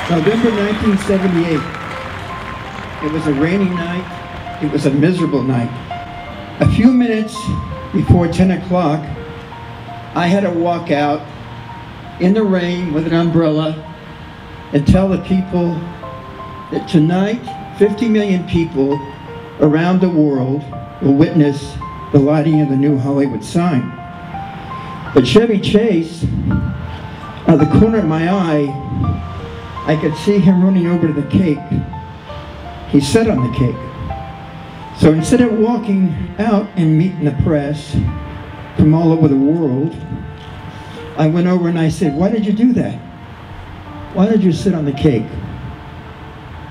November 1978. It was a rainy night. It was a miserable night. A few minutes before 10 o'clock, I had to walk out in the rain with an umbrella and tell the people that tonight 50 million people around the world will witness the lighting of the new Hollywood sign. But Chevy Chase, out of the corner of my eye, I could see him running over to the cake. He sat on the cake. So instead of walking out and meeting the press from all over the world, I went over and I said, "Why did you do that? Why did you sit on the cake?"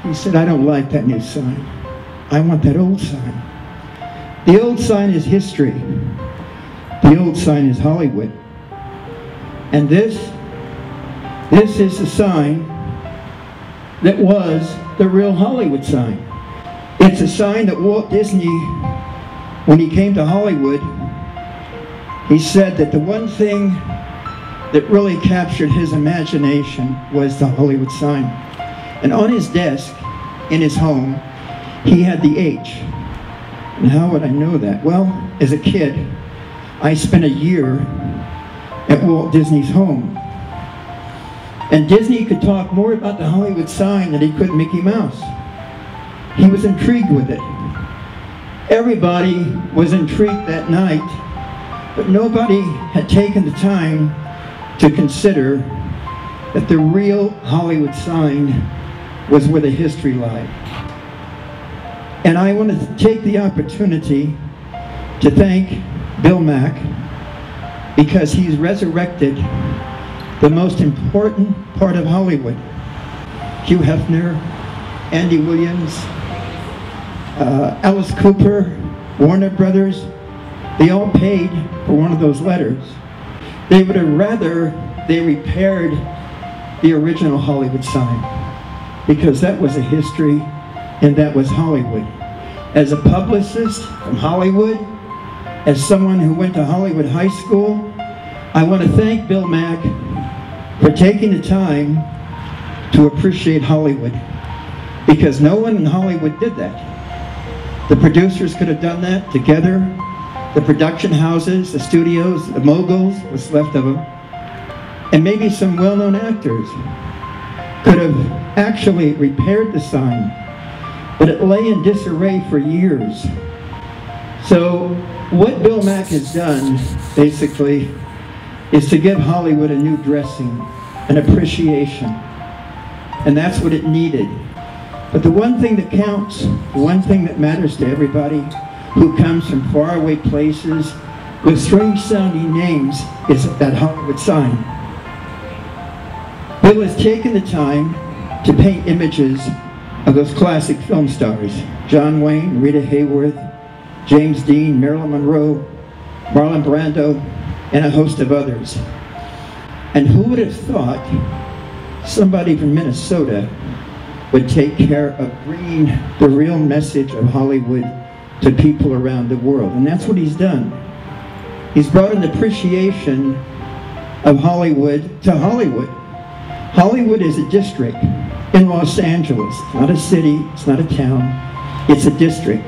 He said, "I don't like that new sign. I want that old sign." The old sign is history. The old sign is Hollywood. And this is the sign that was the real Hollywood sign. It's a sign that Walt Disney, when he came to Hollywood, he said that the one thing that really captured his imagination was the Hollywood sign. And on his desk, in his home, he had the H. And how would I know that? Well, as a kid, I spent a year at Walt Disney's home. And Disney could talk more about the Hollywood sign than he could Mickey Mouse. He was intrigued with it. Everybody was intrigued that night, but nobody had taken the time to consider that the real Hollywood sign was where the history lied. And I want to take the opportunity to thank Bill Mack, because he's resurrected the most important part of Hollywood. Hugh Hefner, Andy Williams, Alice Cooper, Warner Brothers, they all paid for one of those letters. They would have rather they repaired the original Hollywood sign, because that was a history and that was Hollywood. As a publicist from Hollywood, as someone who went to Hollywood High School, I want to thank Bill Mack for taking the time to appreciate Hollywood, because no one in Hollywood did that. The producers could have done that together. The production houses, the studios, the moguls, what's left of them, and maybe some well-known actors could have actually repaired the sign, but it lay in disarray for years. So what Bill Mack has done, basically, is to give Hollywood a new dressing, an appreciation. And that's what it needed. But the one thing that counts, the one thing that matters to everybody who comes from faraway places with strange sounding names, is that Hollywood sign. Bill has taken the time to paint images of those classic film stars: John Wayne, Rita Hayworth, James Dean, Marilyn Monroe, Marlon Brando, and a host of others. And who would have thought somebody from Minnesota would take care of bringing the real message of Hollywood to people around the world? And that's what he's done. He's brought an appreciation of Hollywood to Hollywood. Hollywood is a district in Los Angeles. It's not a city, it's not a town, it's a district.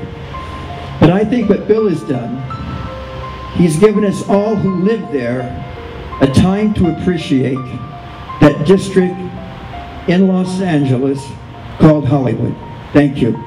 But I think what Bill has done, he's given us all who live there a time to appreciate that district in Los Angeles called Hollywood. Thank you.